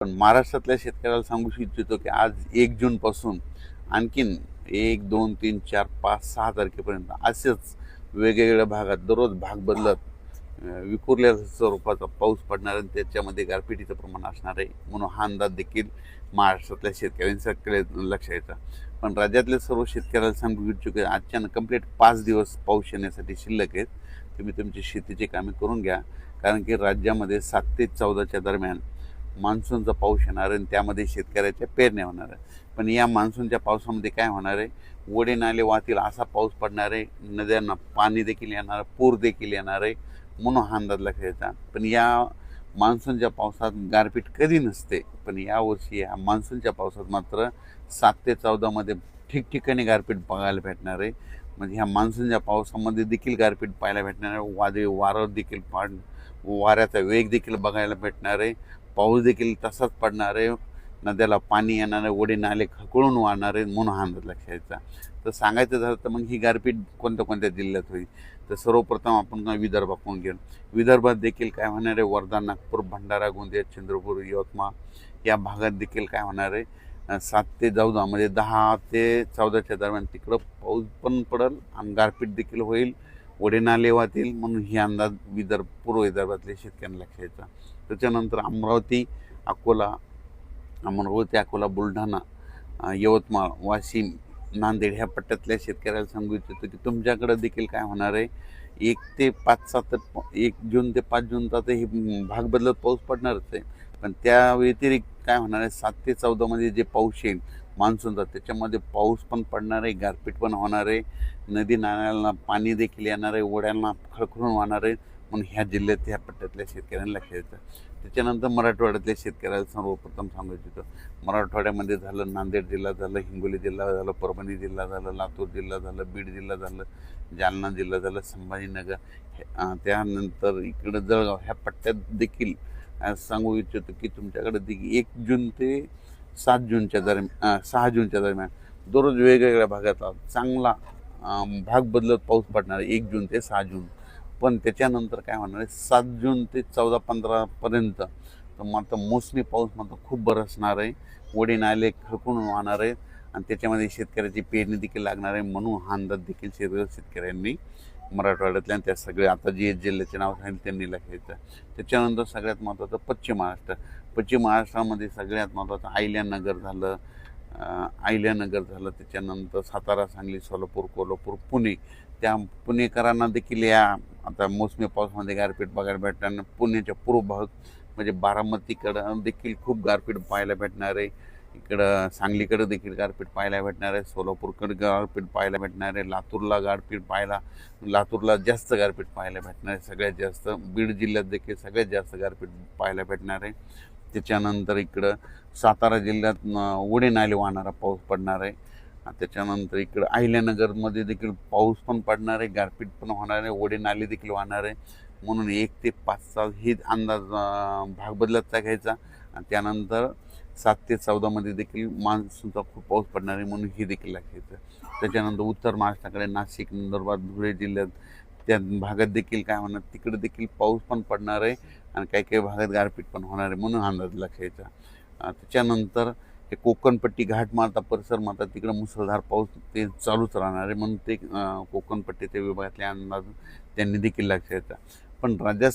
पण महाराष्ट्रातल्या शेतकऱ्याला सांगू इच्छितो की आज 1 जून पासून आणखीन 1, 2, 3, 4, 5, 6 तारखेपर्यंत असेच वेगवेगळ्या भागात दररोज भाग बदलत विखुरल्या स्वरूपाचा पाऊस पडणार आणि त्याच्यामध्ये गारपिटीचं प्रमाण असणार आहे म्हणून हा अंदाज देखील महाराष्ट्रातल्या शेतकऱ्यांच्याकडे लक्ष यायचा. पण राज्यातल्या सर्व शेतकऱ्याला सांगू इच्छितो की आजच्या कंप्लीट 5 दिवस पाऊस येण्यासाठी शिल्लक आहेत. तुम्ही तुमची शेतीची कामे करून घ्या, कारण की राज्यामध्ये 7 ते 14च्या दरम्यान मान्सूनचा पाऊस येणार आणि त्यामध्ये शेतकऱ्याच्या पेरण्या होणार आहे. पण या मान्सूनच्या पावसामध्ये काय होणार आहे, ओढे नाले वाहतील असा पाऊस पडणार आहे, नद्यांना पाणी देखील येणार, पूर देखील येणार आहे म्हणून हा अंदाज लक्षात येतात. पण या मान्सूनच्या पावसात गारपीट कधी नसते, पण यावर्षी या मान्सूनच्या पावसात मात्र 7 ते 14मध्ये ठिकठिकाणी गारपीट बघायला भेटणार आहे. म्हणजे ह्या मान्सूनच्या पावसामध्ये देखील गारपीट पाहायला भेटणार आहे, वादळी वारं देखील वाऱ्याचा वेग देखील बघायला भेटणार आहे, पाऊस देखील तसाच पडणार आहे, नद्याला पाणी येणार आहे, ओढे नाले खळखळून वाहणार आहे म्हणून हा अंदाज लक्षात यायचा. तर सांगायचं झालं तर मग ही गारपीट कोणत्या कोणत्या जिल्ह्यात होईल, तर सर्वप्रथम आपण विदर्भ पाहून घेऊ. विदर्भात देखील काय होणार आहे, वर्धा, नागपूर, भंडारा, गोंदिया, चंद्रपूर, यवतमाळ या भागात देखील काय होणार आहे, 7 ते 14 म्हणजे 10 ते 14च्या दरम्यान तिकडं पाऊस पण पडेल आणि गारपीट देखील होईल, ओढे नाले वाहतील म्हणून ही अंदाज पूर्व विदर्भातल्या शेतकऱ्यांना लक्षात यायचा. त्याच्यानंतर अमरावती, अकोला, बुलढाणा, यवतमाळ, वाशिम, नांदेड ह्या पट्ट्यातल्या शेतकऱ्याला सांगू इच्छितो की तुमच्याकडं देखील काय होणार आहे, 1 जून ते 5 जून तर हे भाग बदलत पाऊस पडणारच आहे. पण त्या व्यतिरिक्त काय होणार आहे, 7 ते 14मध्ये जे पाऊस येईल मान्सूनचा त्याच्यामध्ये पाऊस पण पडणार आहे, गारपीट पण होणार आहे, नदी नाल्यांना पाणी देखील येणार आहे, ओढ्यांना खळखळून वाहणार आहे म्हणून ह्या जिल्ह्यात ह्या पट्ट्यातल्या शेतकऱ्यांना लक्षात येतं. त्याच्यानंतर मराठवाड्यातल्या शेतकऱ्याला सर्वप्रथम सांगू इच्छितो, मराठवाड्यामध्ये झालं, नांदेड जिल्हा झालं, हिंगोली जिल्हा झालं, परभणी जिल्हा झालं, लातूर जिल्हा झालं, बीड जिल्हा झालं, जालना जिल्हा झालं, संभाजीनगर, त्यानंतर इकडं जळगाव ह्या पट्ट्यात देखील सांगू इच्छितो की तुमच्याकडे देखील 1 जून ते 7 जूनच्या दरम्यान 6 जूनच्या दरम्यान दररोज वेगवेगळ्या भागात चांगला भाग बदलत पाऊस पडणार आहे 1 जून ते 6 जून. पण त्याच्यानंतर काय होणार आहे, 7 जून ते 14-15पर्यंत तर मात्र मोसमी पाऊस मात्र खूप बरसणार आहे, ओढे नाले खळखळून वाहणार आहे आणि त्याच्यामध्ये शेतकऱ्याची पेरणी देखील लागणार आहे म्हणून हा अंदाज देखील शेतकऱ्यांनी मराठवाड्यातल्या त्या सगळ्या आता जे जिल्ह्याचे नाव सांगितलं त्यांनी लक्षायचं. त्याच्यानंतर सगळ्यात महत्त्वाचं पश्चिम महाराष्ट्रामध्ये सगळ्यात महत्त्वाचं अहिल्यानगर झालं, त्याच्यानंतर सातारा, सांगली, सोलापूर, कोल्हापूर, पुणे, त्या पुणेकरांना देखील या आता मोसमी पावसामध्ये गारपीट बघायला भेटणार. पुण्याच्या पूर्व भाग म्हणजे बारामतीकडं देखील खूप गारपीट पाहायला भेटणार आहे, इकडं सांगलीकडं देखील गारपीट पाहायला भेटणार आहे, सोलापूरकडे गारपीट पाहायला भेटणार आहे, लातूरला जास्त गारपीट पाहायला भेटणार आहे, सगळ्यात जास्त बीड जिल्ह्यात देखील सगळ्यात जास्त गारपीट पाहायला भेटणार आहे. त्याच्यानंतर इकडं सातारा जिल्ह्यात ओढे नाले वाहणारा पाऊस पडणार आहे. त्याच्यानंतर इकडं अहिल्यानगरमध्ये देखील पाऊस पण पडणार आहे, गारपीट पण होणार आहे, ओढे नाले देखील वाहणार आहे म्हणून 1 ते 5चा ही अंदाज भाग बदलतचा घ्यायचा. आणि त्यानंतर 7 ते 14मध्ये देखील मान्सूनचा खूप पाऊस पडणार आहे म्हणून ही देखील लक्षात. त्याच्यानंतर उत्तर महाराष्ट्राकडे नाशिक, नंदुरबार, धुळे जिल्ह्यात त्या भागात देखील काय होणार, तिकडे देखील पाऊस पण पडणार आहे आणि काही काही भागात गारपीट पण होणार आहे म्हणून अंदाज लक्षायचा. त्याच्यानंतर हे कोकणपट्टी, घाटमाता परिसर मात्र तिकडं मुसळधार पाऊस ते चालूच राहणार आहे म्हणून ते कोकणपट्टीच्या विभागातले अंदाज त्यांनी देखील लक्षायचा. पण राज्यात